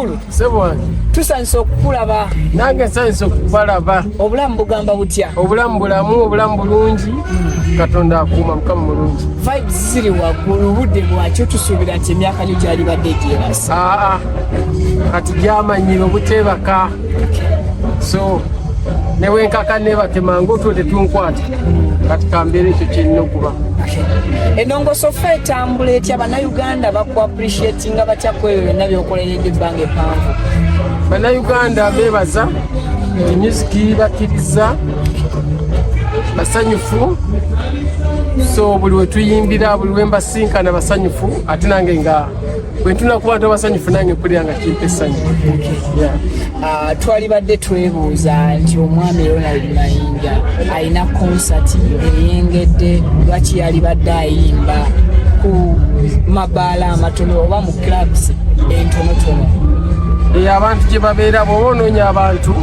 omukulu sebo tusanise okukulaba nange sanise okubalaba obulamu bugamba butya obulamu bulamu obulamu bulungi Katonda akuuma mukama mulungi vibes ziri waggulu budde bwakyo tusuubira nti emyaka gyo gyali badde gyebasa kati gyamanyire obuteebaka so newenkaka nebake mangu otwo tetunkwata kati kambeera ekyo kyerina okuba enongoso fe etambula etya bannayuganda baku appreciatinga batya ku ebyo byonna byokoleredde ebbanga empanvu bannayuganda beebaza nti musiki bakkiriza basanyufu so buli wetuyimbira buli wembasinkana basanyufu ate nange nga bwentuna ku bantu abasanyufu nange mpulira nga kimpa essanyu twali badde twebuuza nti omwami Ronald Mayinja alina konsati eyengedde lwaki yali badde ayimba ku mabaala amatono oba mu clubs entonotono abantu gye babeera bw'oba onoonya abantu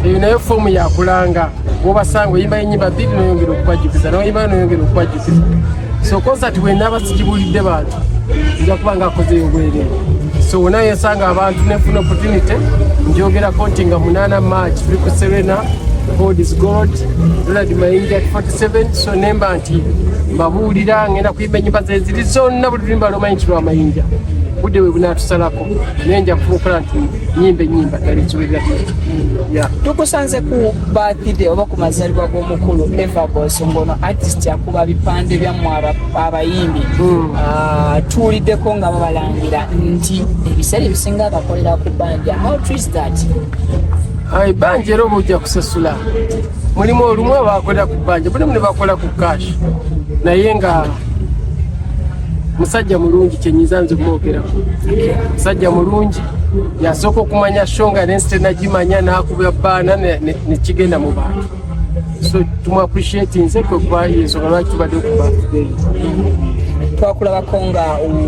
eyo nayo foomu yakulanga bw'obasanga oyimba ennyimba bbiri noyongera okubajjukiza noyimba noyongera okubajjukiza so konsati bwenaaba sigibulidde bantu nja kuba nga akozeyo bwereere so wona yensanga abantu nefuna opportunity njogerako nti nga 8 March tuli ku Serena God is God Ronald Mayinja 47 so nemba nti mbabuulira ngenda kuyimba ennyimba ze ziri zonna buli tulimba lomanyi nti lwa Mayinja budde we bunaatusalako naye nja kufuukola nti nyimba ddala ekiwerera tukusanze ku birthday oba ku mazaalibwa g'omukulu Everboss ngono artist akuba bipande byammwe abayimbi tuwuliddeko nga babalangira nti ebiseera ebisinga bakolera ku bbanja how true is that ebbanja era oba ojja kusasula mulimu olumu abakolera ku bbanja bulimu ne bakola ku cash naye nga musajja mulungi kyenyiza nze kumwogerako musajja mulungi yasooka okumanya shonga nensi tenagimanya n'akuba bbaana nekigenda mu bantu so tumuappreciate nze kwekuba yensonga lwaki tubadde ku birthday twakulabako nga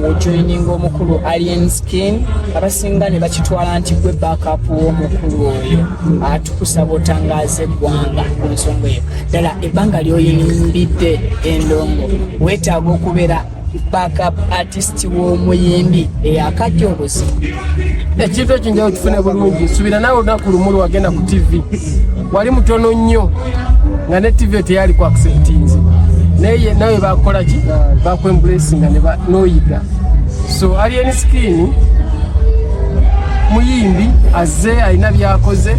ojoininga omukulu Alien Skin abasinga ne bakitwala nti gwe backup w'omukulu oyo tukusaba otangaaza eggwanga ku nsonga eyo ddala ebbanga lyoyimbidde endongo weetaaga okubeera backup artist w'omuyimbi eyakajja obuzibu ekintu ekyo njawo kifune bulungi nsuubira naawe olunaku lumu lwagenda ku TV wali mutono nnyo nga ne TV teyali ku acceptinze naye nawe bakola ki bakwembulesinga n'oyiga so Alien Skin muyimbi azze alina byakoze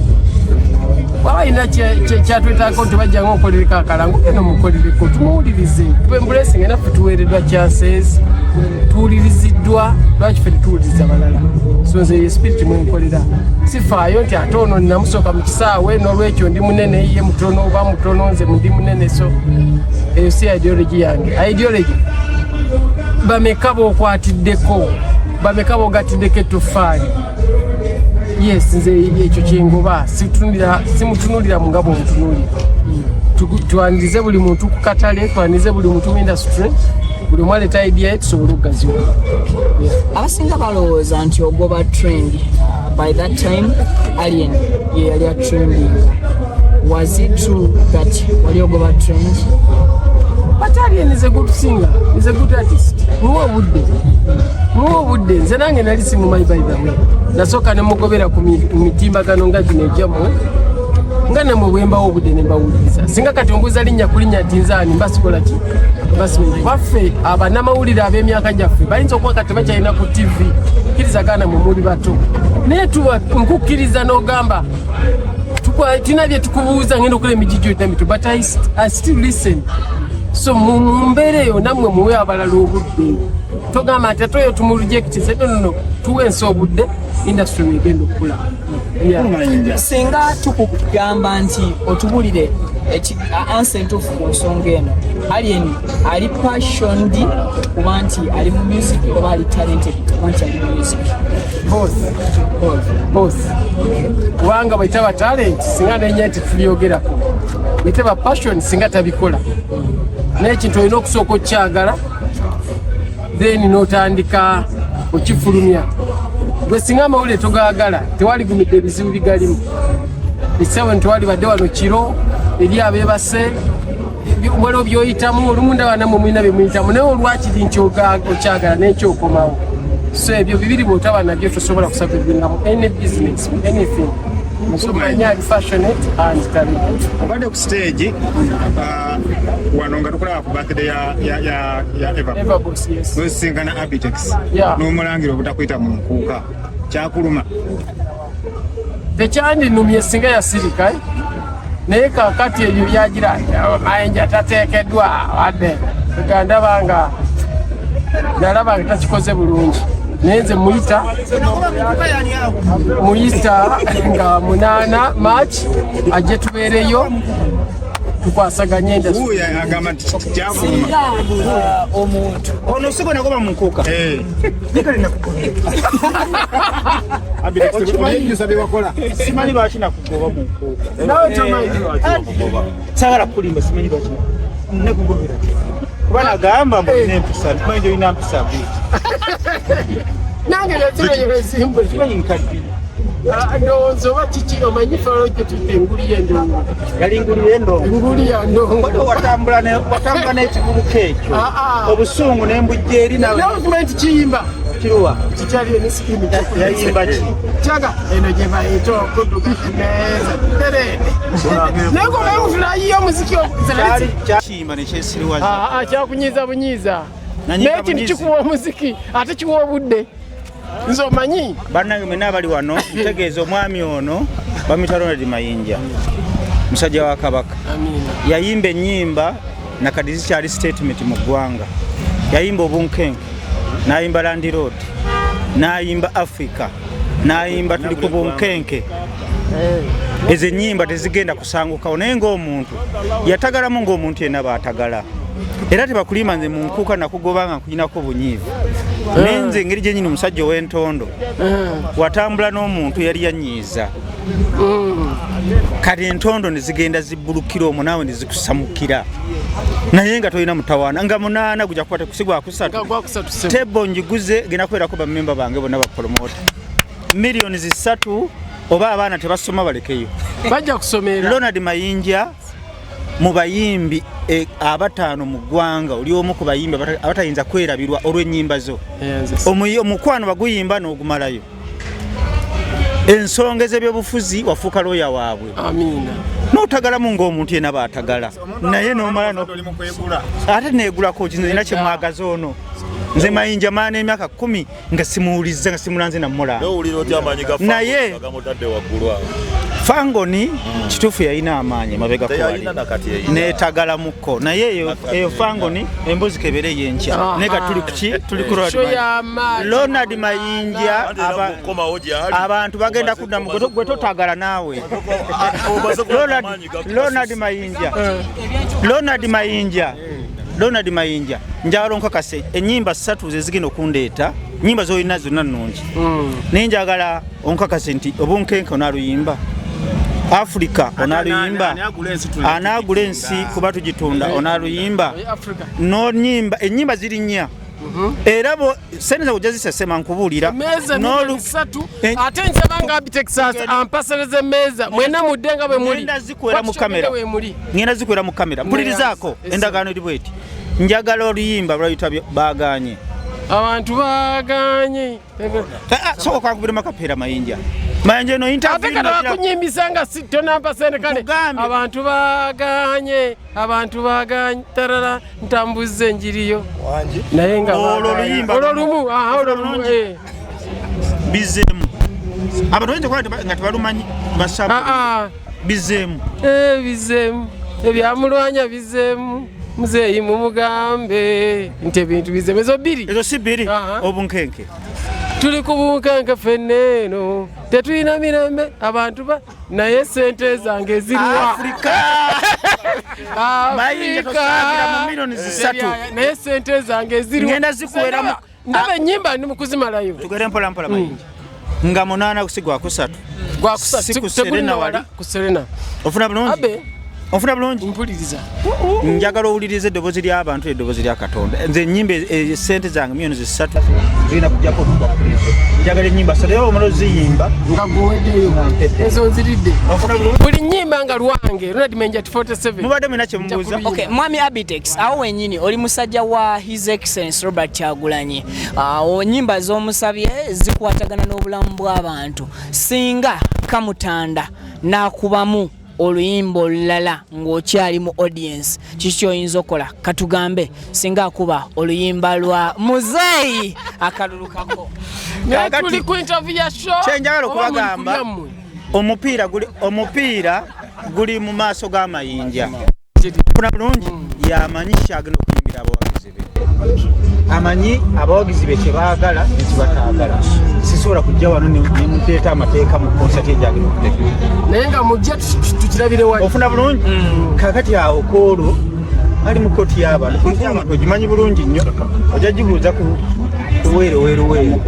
waba alina kyatwetaako nti bajja ngaokolereko akalango eno mukolereko tumuwulirize tubembulesinga naffe tuweereddwa chances tuwuliriziddwa lwaki ffe tetuwuliriza balala so nze ye spirit mwenkolera sifaayo nti ate ono nnamusooka mu kisaawe n'olwekyo ndi munene ye mutono oba mutono nze ndi munene so eyo si ideology yange ideology bameka bookwatiddeko bameka boogatiddeko ettofaali yes nze ekyo kyengoba simutunulira mu ngabo omutunulira twanirize buli muntu ku katale twanirize buli muntu mu industry buli omu aleeta idea ye tusobole okugaziwa abasinga balowooza nti ogoba trend by that time Alien ye yali atrending was it true that wali ogoba trend but Alien is a good singer is a good artist muwa budde nze nange nali simumanyi by the way nasooka nemugobera ku mitimbagano nga gino ejjamu nga namwe bwembawo obudde ne mbawuliriza singa kati ombuuza linnya ku linnya nti nzaani mbasikola ki baffe abanamawulire ab'emyaka gyaffe bayinza okuba kati bakyalina ku TV kkirizagana mwe muli bato naye nkukkiriza n'ogamba tina bye tukubuuza ngenda okola emijijjo etamitu but I still listen so mu mbeera eyo nammwe muwe abalala obudde togamba nti ate oyo tumurejectize no tuwe ensi obudde industry egenda okukula singa tukugamba nti otubulire ansa entuufu ku nsonga eno Alien ali passioned kuba nti ali mu music oba ali talented kuba nti ali mu music both kubanga bwetaba talent singa nenya nti tulyogerako bwetaba passion singa tabikola naye ekintu olina okusooka okyagala then n'otandika okifulumya gwe singa amawulire togaagala tewali gumidde ebizibu bigalimu ekisawe ntewali badde wano kiro eri abeebase waliwo byoyitamu olumu ndaba namwe mulina bye muyitamu naye olwakiri nti okyagala n'ekyokomawo so ebyo bibiri bwotaba nabyo tosobola kusaba ebintu any business anything so manya passionate and talented abadde ku stage wano nga tukola ku birthday ya Eva Boss yes nosingana Abtex n'omulangira obutakwita mu nkuuka kyakuluma tekyandi numye singa yasirika naye kakati ebyo byagira Mayinja tateekeddwa wadde ndalaba nga takikoze bulungi naye nze muyita nga 8 March ajje tubeereyo tukwasaganye agamba nti kyakuluma omuntu ono siko nagoba mu nkuuka simanyi lwaki nakugoba mu nkuuka sagala kulimba simanyi lwaki nekugobera kuba nagamba mbulina empisa simanyi nti olina mpisa bwiti nange nekinoyeresimbu simanyi nkaddi ndowooza oba kiki omanyi falo gye tutte enguli y'endongo yali nguli y'endongo enguli ya ndongo watambula n'ekivubuka ekyo obusungu n'embujja eri nawe okimanyi nti kiyimba kiruwa kikyaliyo ne sikimu yayimba ki kyaga eno gye bayita okudukishi neza terede naye ngomeutulayiyo omuziki kiyimba nekyesiriwaza kyakunyiiza bunyiiza naye ekintu kikuwa omuziki ate kiwa obudde nze omanyi bannange mwena abali wano ntegeeza omwami ono bamuyita Ronald Mayinja musajja wa Kabaka yayimba ennyimba nakadi zikyali statement mu ggwanga yayimba obunkenke n'ayimba Land Road n'ayimba Africa n'ayimba tuli ku bunkenke ezo ennyimba tezigenda kusangukawo naye ng'omuntu yatagalamu ng'omuntu yenna baatagala era tebakulima nze mu nkuuka nakugoba nga nkulinako bunyiivu nenze engeri gyenyini omusajja ow'entondo watambula n'omuntu yali yanyiiza kati entondo nezigenda zibbulukira omwo naawe nezikusamukira naye nga tolina mutawaana nga 8 gujja kukwata kusigwa 3 tebo njiguze genda kubeerako bammemba bange bonna bapromota millions 3 oba abaana tebasoma balekeyo bajja kusomera Ronald Mayinja mu bayimbi abataano mu ggwanga oli omu ku bayimbi abatayinza kwerabirwa olw'ennyimba zo omukwano baguyimba n'ogumalayo ensonga ez'ebyobufuzi wafuuka looya waabwe n'otagalamu ng'omuntu yenna baatagala naye n'omala ate neegulako kinzina kye mwagaza ono nze Mayinja maana emyaka 10 nga simuwulizza nga simulanze nammulanga naye fangoni kituufu yalina amaanyi mabega kwali neetagala mukko naye eyo fangoni embuzi kebere yenkya naye tuli ku Ronald Mayinja abantu bagenda kuddamu gwe totagala naawe Ronald Mayinja njagala onkakase ennyimba 3 zezigenda okundeeta nnyimba z'olina zonna nnungi naye njagala onkakase nti obunkenke onaaluyimba Africa onaaluyimba anaagula ensi kuba tugitunda onaaluyimba n'onyimba ennyimba ziri nnya era bo sente zakujja zisesema nkubuulira ate nsabanga Abtex ampasereze emmeeza mwena muddenga bwe muli ngenda zikwera mu kamera mpulirizaako endagaano eri bweti njagala oluyimba lwayita baaganye abantu baaganye soka kwankubira makapeera Mayinja Mayinja no interview ate kunyimbisa nga tonampa sente kale abantu baaganye tarara ntambuze enjiriyo naye nga ololumu bizemu abantu benje kwati nga tebalumanyi basabu bizemu ebyamulwanya bizemu muzeeyi mumugambe nti ebintu bizemu ezo si bbiri obunkenke tuli ku bunkenke ffenna eno tetulina mirembe abantu naye sente zange ziriwa naye sente zange ziriwa ndaba ennyimba ndi mukuzimalayo tugere mpolampola Mayinja nga 8 kusigwa 3 ku Serena wali ku Serena ofuna bulungi Ofuna bulungi mpuliriza njagala owulirize eddoboozi ly'abantu eddoboozi lya Katonda nze ennyimba sente zange miliyoni 3 zirina kujjako okubakuliza njagala ennyimba salewo omala oziyimba nga goweddeyo ezo nziridde buli nnyimba nga lwange Ronald Mayinja 47 mubadde mulina kye mubuuza Okay, mwami Abtex awo wennyini oli musajja wa His Excellency Robert Kyagulanyi nnyimba z'omusabye zikwatagana n'obulamu bw'abantu singa kamutanda n'akubamu oluyimba olulala ng'okyali mu audience kiki oyinza okola katugambe singa akuba oluyimba lwa muzeeyi akalulukako tuli ku interview ya show kyenjagala okubagamba omupiira guli mu maaso g'amayinja funa bulungi yamanyi kyagenda okuyimbira abawagizi be amanyi abawagizi be kyebaagala nekibataagala sisobola kujja wano nemuteeta amateeka mu konsati egyagenda okuteeka naye nga mujja tukirabire wali ofuna bulungi kakati awo koolo ali mu kooti y'abantu ogimanyi bulungi nnyo ojja gibuuza ku weero gwe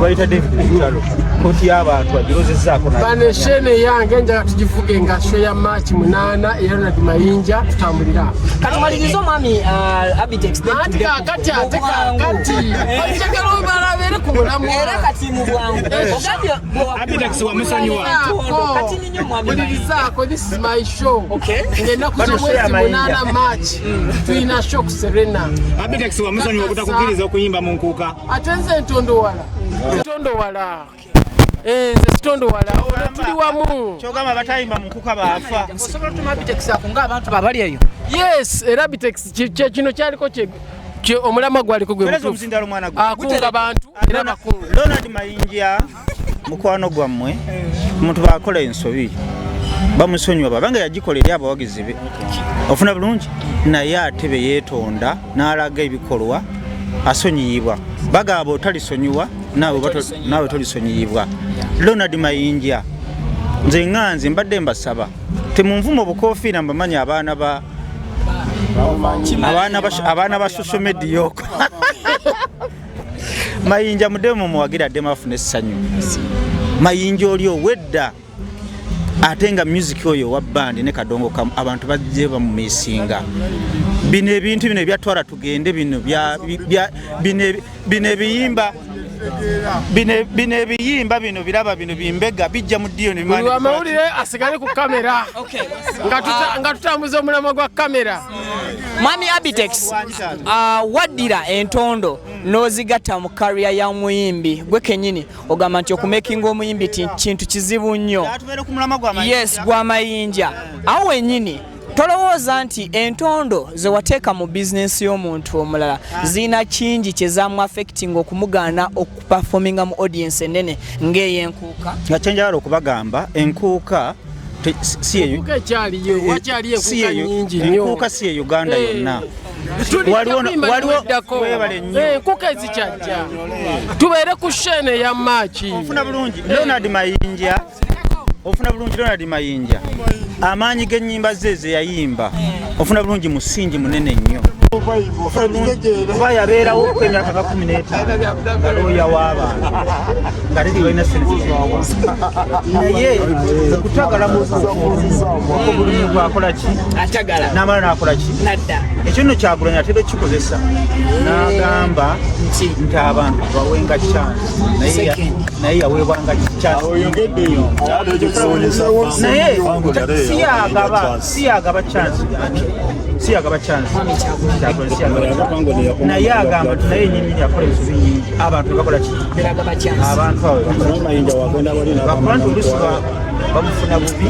bayita David Lutalo kooti y'abantu agirozezzaako baneshene yange njaga tugivuge nga show ya March 8 era Ronald Mayinja tutambulira katumaliriza omwami Abtex kati njagala obalabere ku bulamu era kati mu bwangu Abtex wamusonyiwa kati ninyo mwami mulirizaako this is my show ng'ennaku Bano show ya z'omwezi Mayinja. 8 March tulina show ku Serena Abtex wamusonyiwa okutakukiriza okuyimba mu nkuuka ate nze ntondowala nze sitondowala olwo tuli wamu kyogamba batayimba mu nkuka baafa osobola otuma Abtex ako ng'abantu babali eyo yes era Abtex kino kyaliko omulamwa gwaliko gwe Pereza mutuufu omuzindalo mwana gwe akunga bantu era bakunga Ronald Mayinja mukwano gwammwe omuntu baakola ensobi bamusonyiwa babanga yagikola eri abawagizi be ofuna bulungi naye ate be yeetonda n'alaga ebikolwa asonyiyibwa bagamba otalisonyiwa naawe tolisonyiyibwa Ronald Mayinja nze nganze mbadde mbasaba temunvuma obukoofiira mbamanyi abaana ba social media okwo Mayinja mudemu muwagira addemu afune essanyu Mayinja oli owedda ate nga music oyo wa band ne kadongo kamu abantu bajje bamumisinga bino ebintu bino ebyatwala tugende bino ebiyimba bino biraba bino bimbega bijja mu dio ne mani amawulire asigale ku kamera nga tutambuza omulamwa gwa kamera mwami Abtex waddira entondo n'ozigatta mu career ya muyimbi gwe kennyini ogamba nti okumakinga omuyimbi kintu kizibu nnyo yes gwa Mayinja awo wennyini tolowooza nti entondo ze wateeka mu bizinensi y'omuntu omulala zina kingi kye zamu affecting okumugaana okuperforminga mu audience enene ng'ey'enkuuka nga kyenjagala okubagamba enkuuka enkuuka si ye Uganda yonna enkuuka ezikyajja tubeere ku shene ya Maachi ofuna bulungi Ronald Mayinja amaanyi g'ennyimba ze yayimba ofuna bulungi musingi munene nnyo oba yabeerawo emyaka nga 15 galooya w'abantu nga liri balina naye okutagala mukobulumi gwakola ki n'amala n'akola ki ekyo nno Kyagulanyi atera okukikozesa n'agamba nti abantu bawenga chance naye yaweebwanga chance naye siyagaba chance naye agamba nti naye nyinyi yakola ensobi nyingi abantu bakola ki abantu abo bakola nti oluusi bamufuna bubi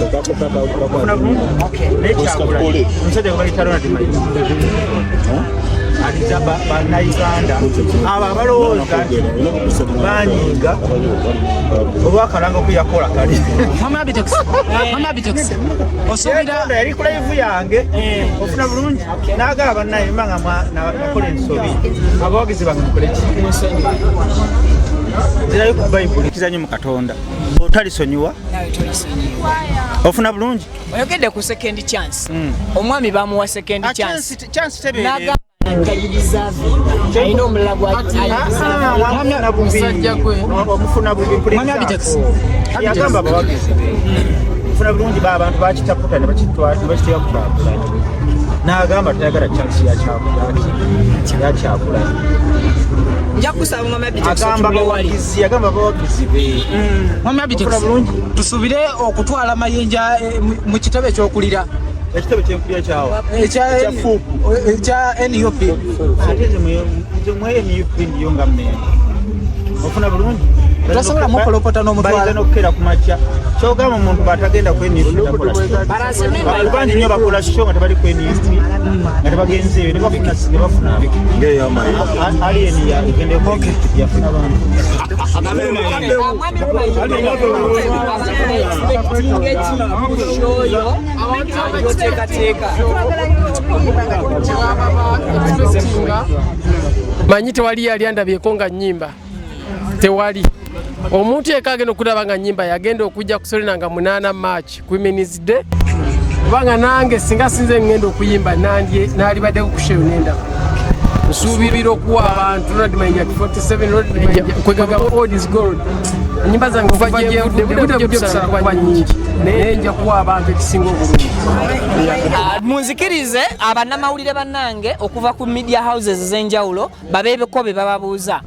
naye Kyagulanyi omusajja gwe bayita Ronald Mayinja aliza bannayuganda abo abalowooza banyiga olwakalanga okuyakola kali osobola yali ku live yange ofuna bulungi n'agaba bannaye mbanga nakola ensobi abawagizi bange mukole ki zirayo ku bayibuli kizanyo mu Katonda otalisonyiwa ofuna bulungi oyogedde ku second chance omwami bamuwa second chance tebeere alina omulala musajja gwe omufuna bubi yagamba abawagizi ofuna bulungi abantu bakitaputa ne bakitwala n'agamba tayagala chance ya kyakula nja kusaba Mwami Abtex agamba bawagizi be Mwami Abtex tusubire okutwala Mayinja mu kitebe ekyokulira ekitebe kyenkulira kyawo ekya NUP ate zemwe NUP ndiyo nga mmemba ofuna bulungi tosobola mukolopota n'omutwala n'okukera ku makya kyogamba omuntu bw'atagenda ku NUP bangi nnyo bakola kyo nga tebali ku NUP nga tebagenze eyo ne bafuna alien egende yafuna abantu manyi tewali yali andabyeko nga nnyimba tewali omuntu yekagenda okulaba nga nnyimba yagenda okujja kusolena nga 8 March Women's Day kubanga nange singa sinze ngenda okuyimba nalibaddeko ku sheyo nenda nsuubirira okuwa abantu Ronald Mayinja 47 kwegaga all is gold enyimba zange kuva gyevudde budde busala kuba nyingi naye nja kuwa abantu ekisinga obulungi. Munzikirize abannamawulire bannange okuva ku media houses ez'enjawulo babeebeko be bababuuza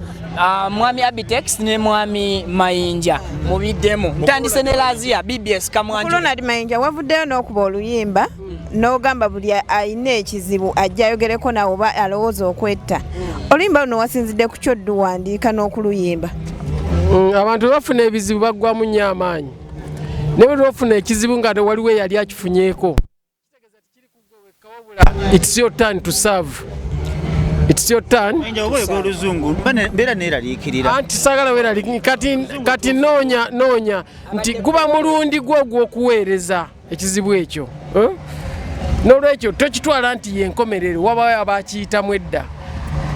Mwami Abtex ne Mwami Mayinja mubiddemu ntandise ne Lazia BBS Kamwanju. Ronald Mayinja wavuddeyo n'okuba oluyimba n'ogamba buli ayina ekizibu ajja ayogereko nawe oba alowooza okwetta oluyimba luno wasinzidde ku kyodduwandiika n'okuluyimba. Abantu bafuna ebizibu baggwamu nnyo amaanyi ne bwe bafuna ekizibu nga waliwo eyali akifunyeeko it's your turn to serve. It's your turn. Anti sagala weeraliikirira kati noonya nti guba mulundi gwo ogw'okuweereza ekizibu ekyo n'olwekyo tokitwala nti yenkomerero wabawo abakiyitamu edda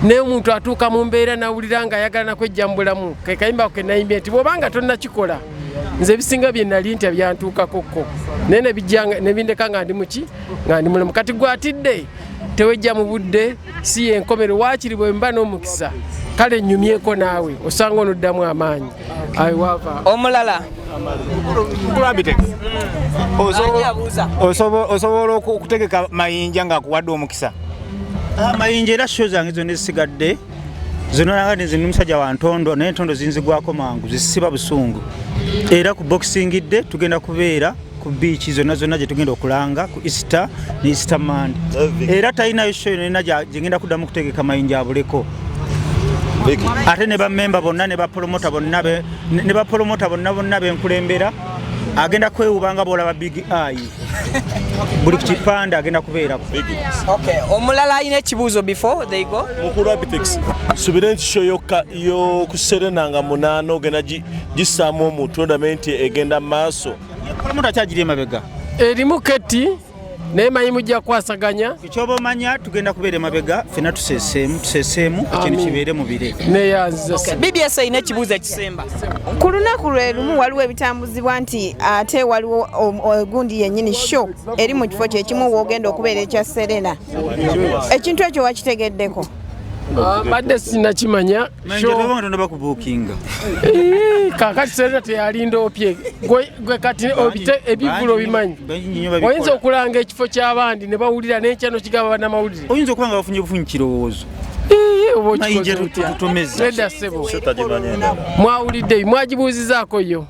naye omuntu atuuka mu mbeera nawulira nga ayagala nakwejja mu bulamu ke kayimba ke nayimbye nti bw'obanga tonnakikola nze ebisinga bye nali ntya byantuukakokko naye ne bindeka nga ndi muki nga ndi mulamu kati gwatidde tewejja mu budde si yenkomero waakiri bwe mba n'omukisa kale nnyumyeko naawe osanga onoddamu amaanyi aiwava omulala osobola okutegeka Mayinja nga akuwadde omukisa. Mayinja era show zange zonna ezisigadde zonna nze ndi musajja wa ntondo naye entondo zinzigwako mangu zisiba busungu era ku boxingidde tugenda kubeera ku beach zonna gye tugenda okulanga ku Easter ne Easter Monday era talinayo show yonna gyengenda kuddamu kutegeka Mayinja abuleko ate ne bammemba bonna ne bapromota bonna benkulembera agenda kwewubanga bwolaba big eye buli kipande agenda kubeerako. Okay, omulala alina ekibuuzo before they go. Mukulu Abtex subire nti show y'okuserena nga 8 ogenda gisaamu omuntu tournament egenda maaso promota kyagiri emabega erimu keti naye manyi mujja kwasaganya ekyoba omanya tugenda kubeera emabega fena tuseeseemu ekintu kibeere mu bire neyanza BBS alina ekibuuzo ekisemba Ku lunaku lwe lumu waliwo ebitambuzibwa nti ate waliwo ogundi yennyini show eri mu kifo kyekimu woogenda okubeera ekya Serena ekintu ekyo wakitegeddeko? badde sinakimanya kakati Serena teyalinda opye gwe kati ebivulu obimanyi oyinza okulanga ekifo ky'abandi ne bawulira n'ekyano kigaba bannamawulire oyinza okuba nga bafunye kirowoozo Nedda ssebo mwawulidde mwagibuuzizaako yo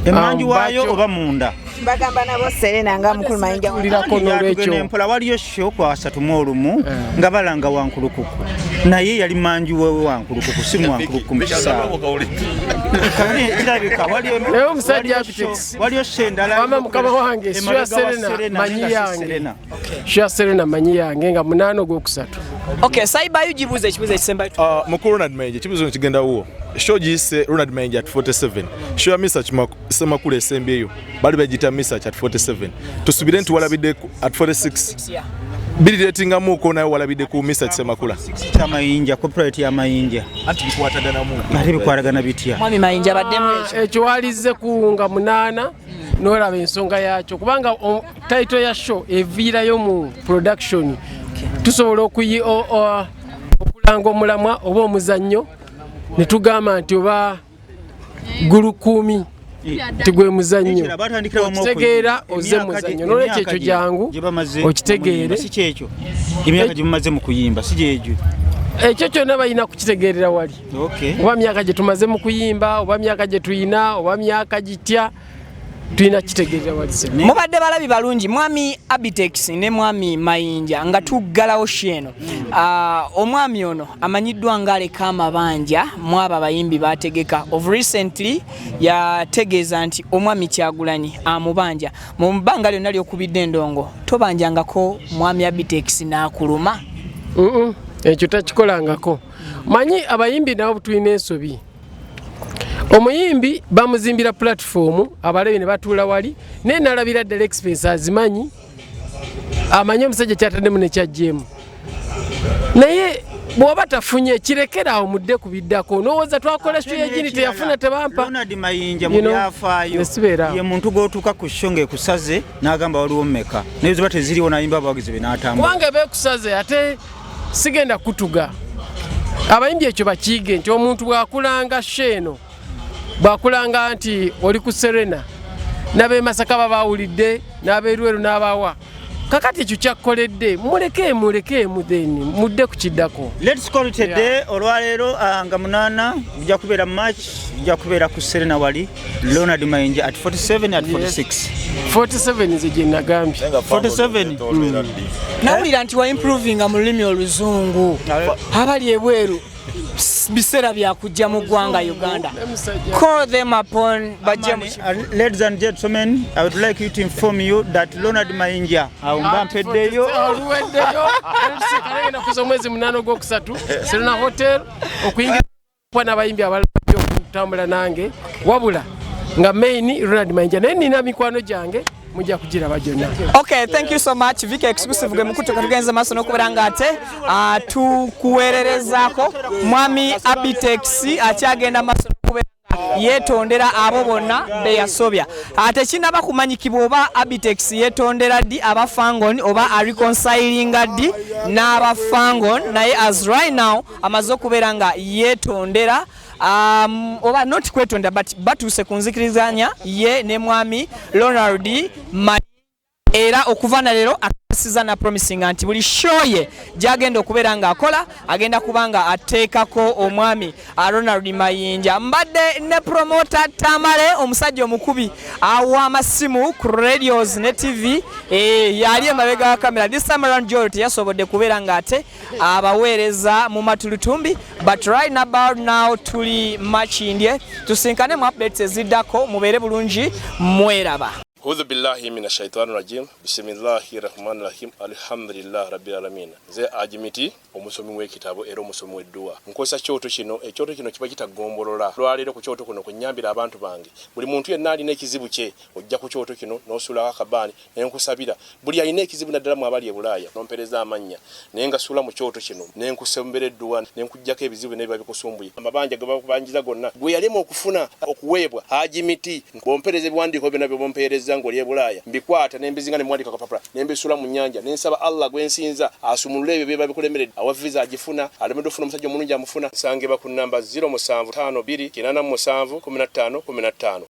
emanju waayo oba munda bagamba nabo Serena nga mukulu Mayinja ulirako n'olwekyo empola waliyo show kwa 3 nga balanga wankulukuku naye yali manju wewe wankulukuku si wankulukuku mu kisaawe naye omusajja Abtex waliyo shendala wama mukama wange sya Serena manyi yange nga 8 ogwokusatu. Okay, saibayo gibuuzo ekibuuzo ekisemba mukulu Ronald Mayinja ekibuuzo kigenda wuwo show giyise Ronald Mayinja at 47 show ya Mr. Semakula esembyeyo bali bagita Mr. at 47 tusubire nti walabidde at 46 bili ratingamuko naye walabidde ku Mr. Semakula kya Mayinja corporate ya Mayinja ati bikwataganamu ate bikwatagana bitya Mwami Mayinja baddemu ekyo walize kuwunga 8 n'olaba ensonga yakyo kubanga title ya show eviirayo mu production tusobola okulanga omulamwa oba omuzannyo ne tugamba nti oba gulukuumi tigwe muzannyo okitegeera oze muzannyo nolwekyo ekyo jangu okitegeere si kyekyo emyaka gye mumaze mu kuyimba si gyegyo ekyo kyonna balina kukitegeerera wali oba myaka gye tumaze mu kuyimba oba myaka gye tuyina oba myaka gitya tulina kitegeerera wali mubadde balabi balungi mwami Abtex ne mwami Mayinja nga tuggalawo sheno omwami ono amanyiddwa ng'aleka amabanja mwaba abayimbi bategeka of recently yategeeza nti omwami Kyagulanyi amubanja mu bbanga lyonna ly'okubidde endongo tobanjangako mwami Abtex n'akuluma ekyo takikolangako manyi abayimbi nabo tulina ensobi omuyimbi bamuzimbira platform abalabi ne batuula wali naye nalabira ddala expense azimanyi amanyi omusajja kyataddemu nekyajjeemu naye bw'oba tafunye kirekerawo mudde kubiddako nowooza twakola sho yegini teyafuna tebampa Ronald Mayinja mu byafaayo ye muntu gw'otuuka ku sho ng'ekusaze n'agamba waliwo mmeka naye ziba teziriwo nayimba abawagizi be n'atambula kubanga beekusaze ate sigenda kutuga abayimbi ekyo bakiige nti omuntu bw'akulanga sheeno bwakulanga nti oli ku Serena n'ab'e Masaka babawulidde n'ab'Erweru n'abawa kakati ekyo kyakkoledde muleke then mudde ku kiddako. Let's call it a day olwaleero nga munaana bijja kubeera match bijja kubeera ku Serena wali Ronald Mayinja at 47 at 46 47 nze gye nagambye 47 nawulira nti wa improving mu lulimi oluzungu abali ebweru biseera byakujja mu ggwanga Uganda. Call them upon ladies and gentlemen, I would like you to inform you that Ronald Mayinja awumpeddeyo kalengenda kuza omwezi 8 ogwokusatu Serena Hotel okuyingira n'abayimbi abalala okutambula nange wabula nga main Ronald Mayinja naye nina mikwano gyange mujja kugiraba gyonna. Okay, thank you so much. Vika exclusive gwe mukutu katugenza maso n'okubera nga ate tukuweererezaako mwami Abtex akyagenda maso n'okubera yetondera abo bonna be yasobya ate kinaba kumanyikibwa oba Abtex yetondera ddi abafangon oba reconcilinga ddi n'abafangon naye as right now amaze okubeera nga yetondera oba not kwetonda but batuse kunzikirizanya ye ne mwami Ronald Mayinja era okuva na lero akasiza na promising anti buli show ye gyagenda okubeera nga akola agenda kubanga ateekako omwami Ronald Mayinja mbadde ne promoter Tamale omusajja omukubi aw'amasimu ku radios ne TV yali emabega wa kamera this time around Joel teyasobodde kubeera nga ate abaweereza mu matulutumbi but right about now tuli machindye tusinkane mu updates eziddako mubeere bulungi mweraba. A'udhu billahi minash shaitani rajim. Bismillahir rahmanir rahim. Alhamdulillah rabbil alamin. Ze ajimiti omusomi w'ekitabo era omusomi w'edduwa. Nkosa kyoto kino, ekyoto kino kiba kitagombolola. Lwaleero ku kyoto kuno kunyambira abantu bange. Buli muntu yenna alina ekizibu kye, ojja ku kyoto kino n'osula akabaani n'enkusabira. Buli alina ekizibu naddala mu abali e Bulaaya n'ompereza amannya. Naye nga sula mu kyoto kino n'enkusembera edduwa n'enkujjako ebizibu n'ebiba bikusumbuye. Amabanja ge bakubanjiza gonna gwe yalema okufuna okuweebwa ajimiti bompereze ebiwandiiko byonna bye bompereza ngoli e Bulaaya mbikwata nembizinga ne mwandika kapapula nembisula mu nnyanja nensaba Allah gwensinza asumulule ebyo byeba bikulemeredde awa visa agifuna alemedde ofuna omusajja omulungi amufuna sange ba ku namba 0752 87 15 15